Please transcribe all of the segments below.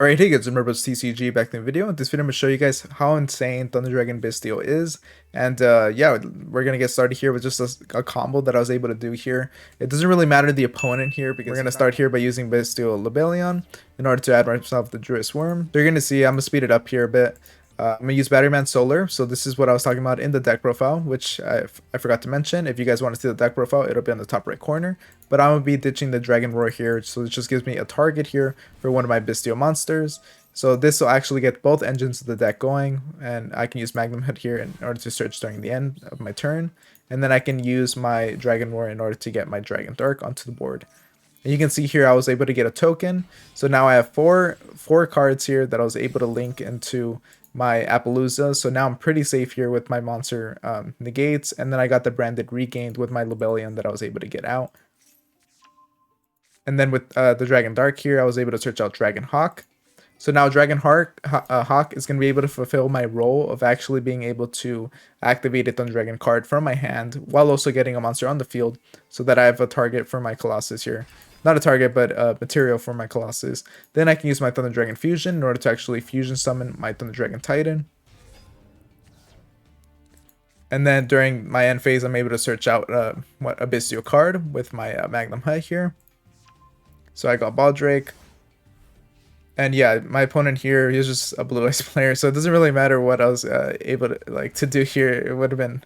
Alright, hey guys, remember it's TCG back in the video. In this video, I'm going to show you guys how insane Thunder Dragon Bystial is. And yeah, we're going to get started here with just a combo that I was able to do here. It doesn't really matter the opponent here because we're going to start here by using Bystial Lebellion in order to add myself the Druid's Worm. So you're going to see, I'm going to speed it up here a bit. I'm going to use Batteryman Solar. So this is what I was talking about in the deck profile, which I forgot to mention. If you guys want to see the deck profile, it'll be on the top right corner. But I'm going to be ditching the Dragon Roar here. So it just gives me a target here for one of my Bystial monsters. So this will actually get both engines of the deck going. And I can use Magnum Hit here in order to search during the end of my turn. And then I can use my Dragon Roar in order to get my Dragon Dark onto the board. And you can see here I was able to get a token. So now I have four cards here that I was able to link into my Appaloosa. So now I'm pretty safe here with my monster negates. And then I got the branded regained with my Lebellion that I was able to get out. And then with the Dragon Dark here, I was able to search out Dragon Hawk. So now Dragon Hawk is going to be able to fulfill my role of actually being able to activate a Thunder Dragon card from my hand while also getting a monster on the field so that I have a target for my Colossus here. Not a target, but material for my Colossus. Then I can use my Thunder Dragon Fusion in order to actually fusion summon my Thunder Dragon Titan. And then during my end phase, I'm able to search out a Bystial card with my Magnum Hut here. So I got Baldrake. And yeah, my opponent here, he was just a blue ice player, so it doesn't really matter what I was able to do here. It would have been,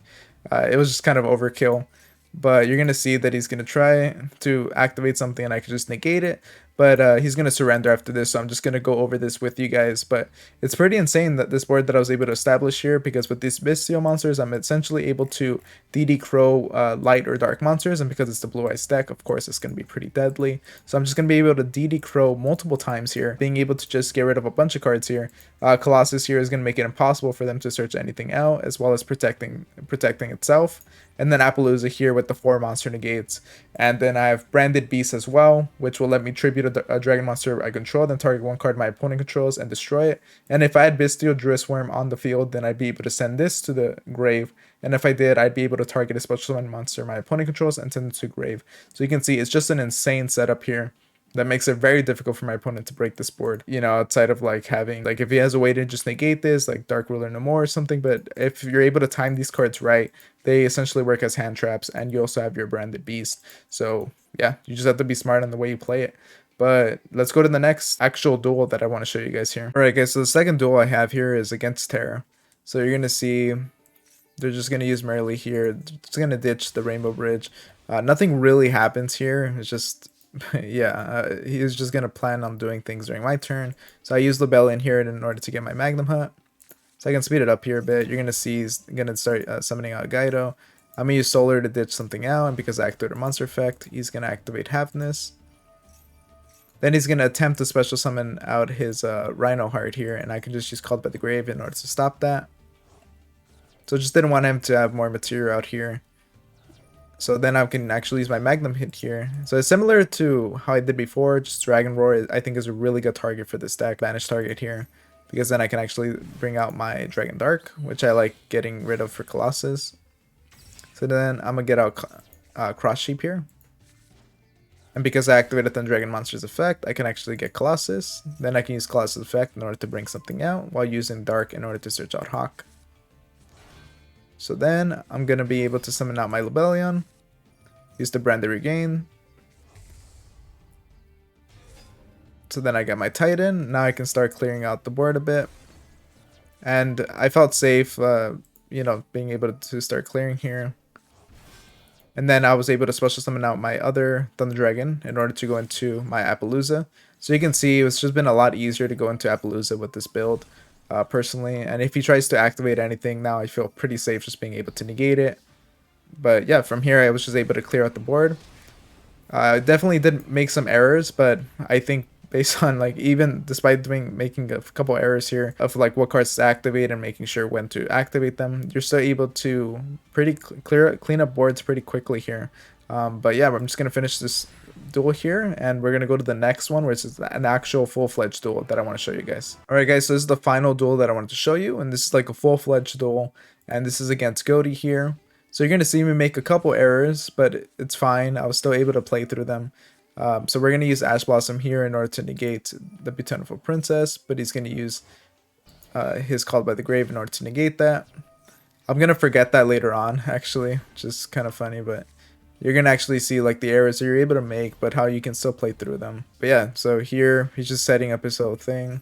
it was just kind of overkill. But you're going to see that he's going to try to activate something and I can just negate it. But he's going to surrender after this, so I'm just going to go over this with you guys. But it's pretty insane that this board that I was able to establish here, because with these Bystial monsters, I'm essentially able to DD Crow light or dark monsters. And because it's the blue ice deck, of course, it's going to be pretty deadly. So I'm just going to be able to DD Crow multiple times here, being able to just get rid of a bunch of cards here. Colossus here is going to make it impossible for them to search anything out, as well as protecting itself. And then Appaloosa here with the 4 monster negates. And then I have Branded Beast as well, which will let me tribute a dragon monster I control, then target one card my opponent controls and destroy it. And if I had Bystial Druid's Worm on the field, then I'd be able to send this to the grave. And if I did, I'd be able to target a special summon monster my opponent controls and send it to grave. So you can see it's just an insane setup here that makes it very difficult for my opponent to break this board, you know, outside of like having, like, if he has a way to just negate this, like Dark Ruler No More or something. But if you're able to time these cards right, they essentially work as hand traps, and you also have your Branded Beast. So yeah, you just have to be smart on the way you play it. But let's go to the next actual duel that I want to show you guys here. Alright guys, so the second duel I have here is against Terra. So you're going to see they're just going to use Merrily here. It's going to ditch the Rainbow Bridge. Nothing really happens here. It's just, yeah, he's just going to plan on doing things during my turn. So I use Lebellion here in order to get my Magnum Hut. So I can speed it up here a bit. You're going to see he's going to start summoning out Ghoti. I'm going to use Solar to ditch something out, and because I activated a monster effect, he's going to activate Halfness. Then he's going to attempt to special summon out his Rhino Heart here, and I can just use Called by the Grave in order to stop that. So just didn't want him to have more material out here. So then I can actually use my Magnum Hit here. So it's similar to how I did before, just Dragon Roar I think is a really good target for this deck, Vanish target here. Because then I can actually bring out my Dragon Dark, which I like getting rid of for Colossus. So then I'm going to get out Cross Sheep here. And because I activated the Dragon Monster's effect, I can actually get Colossus. Then I can use Colossus' effect in order to bring something out, while using Dark in order to search out Hawk. So then I'm going to be able to summon out my Lebellion, use the Branded Regain. So then I got my Titan. Now I can start clearing out the board a bit. And I felt safe, you know, being able to start clearing here. And then I was able to special summon out my other Thunder Dragon in order to go into my Appaloosa. So you can see it's just been a lot easier to go into Appaloosa with this build, personally. And if he tries to activate anything now, I feel pretty safe just being able to negate it. But yeah, from here I was just able to clear out the board. I definitely did make some errors, but I think based on, like, even despite making a couple errors here of like what cards to activate and making sure when to activate them, you're still able to pretty clean up boards pretty quickly here. But yeah, I'm just gonna finish this duel here, and we're gonna go to the next one, where it's an actual full-fledged duel that I want to show you guys. All right guys, so this is the final duel that I wanted to show you, and this is like a full-fledged duel, and this is against Ghoti here. So you're gonna see me make a couple errors, but it's fine. I was still able to play through them. So we're going to use Ash Blossom here in order to negate the Beautiful Princess, but he's going to use his Called by the Grave in order to negate that. I'm going to forget that later on, actually, which is kind of funny, but you're going to actually see like the errors that you're able to make, but how you can still play through them. But yeah, so here he's just setting up his whole thing.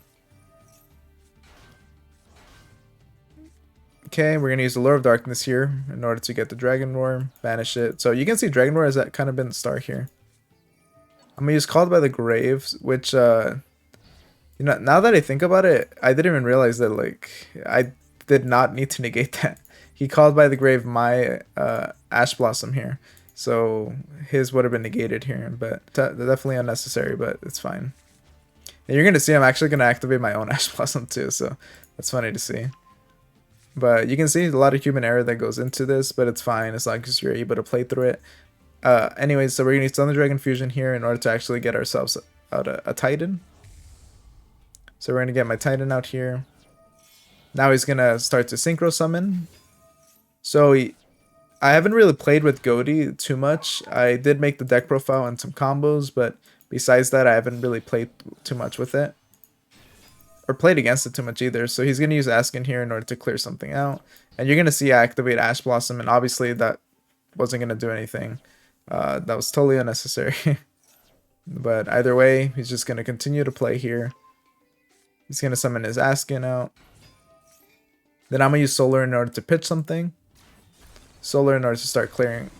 Okay, we're going to use the Lure of Darkness here in order to get the Dragon Roar, banish it. So you can see Dragon Roar has that kind of been the star here. I'm going to use Called by the Grave, which, you know, now that I think about it, I didn't even realize that, like, I did not need to negate that. He Called by the Grave my Ash Blossom here. So his would have been negated here, but definitely unnecessary, but it's fine. And you're going to see I'm actually going to activate my own Ash Blossom too, so that's funny to see. But you can see a lot of human error that goes into this, but it's fine as long as you're able to play through it. Anyways, so we're going to use Thunder Dragon Fusion here in order to actually get ourselves out a Titan. So we're going to get my Titan out here. Now he's going to start to Synchro Summon. So I haven't really played with Ghoti too much. I did make the deck profile and some combos, but besides that, I haven't really played too much with it. Or played against it too much either. So he's going to use Askin here in order to clear something out. And you're going to see I activate Ash Blossom, and obviously that wasn't going to do anything. That was totally unnecessary. But either way, he's just going to continue to play here. He's going to summon his Askin out. Then I'm going to use Solar in order to pitch something. Solar in order to start clearing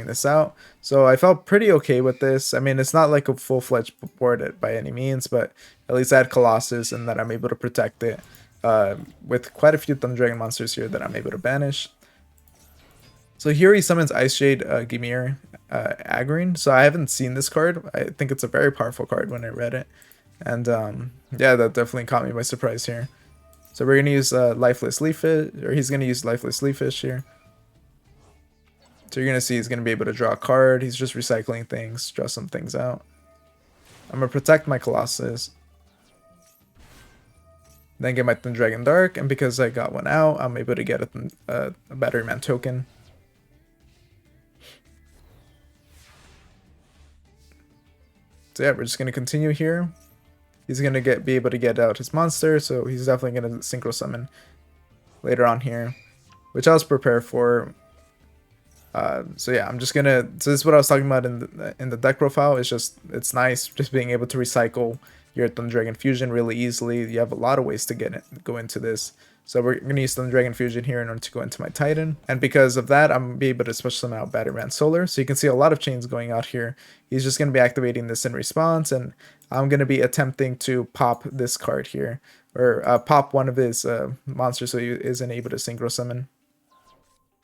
this out. So I felt pretty okay with this. I mean, it's not like a full-fledged board by any means, but at least I had Colossus and that I'm able to protect it with quite a few Thunder Dragon monsters here that I'm able to banish. So here he summons Ice Shade Gimir Agrine. So I haven't seen this card. I think it's a very powerful card when I read it. And yeah, that definitely caught me by surprise here. So we're going to use Lifeless Leaffish, or he's going to use Lifeless Leaffish here. So you're going to see he's going to be able to draw a card. He's just recycling things, draw some things out. I'm going to protect my Colossus. Then get my Thunder Dragon Dark, and because I got one out, I'm able to get a Battery Man token. So yeah, we're just going to continue here. He's going to be able to get out his monster, so he's definitely going to Synchro Summon later on here, which I was prepared for. So yeah, I'm just gonna. So this is what I was talking about in the deck profile. It's nice just being able to recycle your Thunder Dragon Fusion really easily. You have a lot of ways to go into this. So we're gonna use Thunder Dragon Fusion here in order to go into my Titan, and because of that, I'm gonna be able to special summon out Battery Man Solar. So you can see a lot of chains going out here. He's just gonna be activating this in response, and I'm gonna be attempting to pop this card here, or pop one of his monsters so he isn't able to Synchro Summon.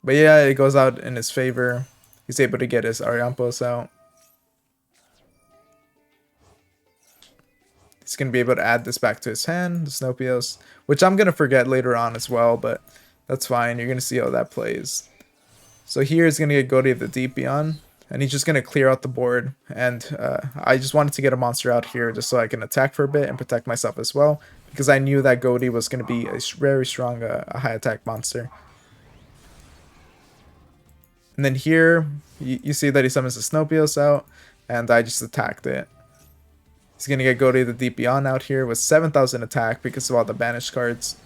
But yeah, it goes out in his favor. He's able to get his Ariampos out. He's going to be able to add this back to his hand, the Snopios, which I'm going to forget later on as well, but that's fine. You're going to see how that plays. So here he's going to get Ghoti of the Deep Beyond, and he's just going to clear out the board. And I just wanted to get a monster out here just so I can attack for a bit and protect myself as well, because I knew that Ghoti was going to be a very strong high attack monster. And then here, you see that he summons the Snopios out, and I just attacked it. He's going to get Ghoti the Deep Beyond out here with 7,000 attack because of all the banished cards.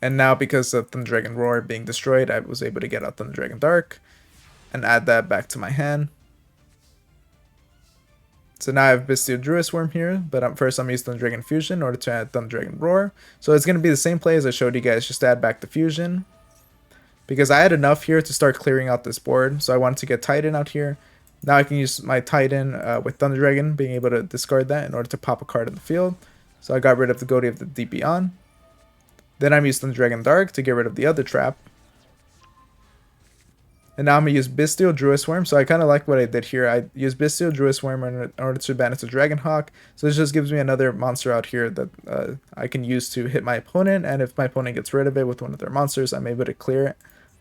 And now because of Thunder Dragon Roar being destroyed, I was able to get out Thunder Dragon Dark and add that back to my hand. So now I have Bystial Druid Worm here, but first I'm going to use Thunder Dragon Fusion in order to add Thunder Dragon Roar. So it's going to be the same play as I showed you guys, just add back the Fusion. Because I had enough here to start clearing out this board, so I wanted to get Titan out here. Now I can use my Titan with Thunder Dragon, being able to discard that in order to pop a card in the field. So I got rid of the Ghoti of the Deep Beyond. Then I'm using Thunder Dragon Dark to get rid of the other trap. And now I'm going to use Bystial Druid Worm. So I kind of like what I did here. I used Bystial Druid Worm in order to banish the Dragon Hawk. So this just gives me another monster out here that I can use to hit my opponent. And if my opponent gets rid of it with one of their monsters, I'm able to clear it.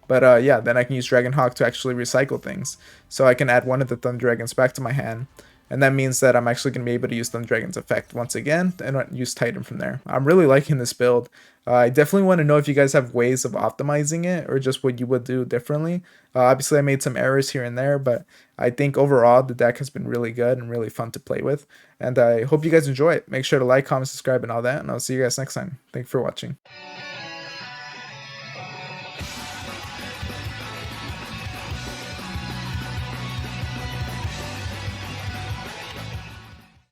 But yeah, then I can use Dragon Hawk to actually recycle things. So I can add one of the Thunder Dragons back to my hand. and that means that I'm actually going to be able to use Thunder Dragon's effect once again and use Titan from there. I'm really liking this build. I definitely want to know if you guys have ways of optimizing it or just what you would do differently. Obviously, I made some errors here and there, but I think overall the deck has been really good and really fun to play with. And I hope you guys enjoy it. Make sure to like, comment, subscribe, and all that. And I'll see you guys next time. Thanks for watching.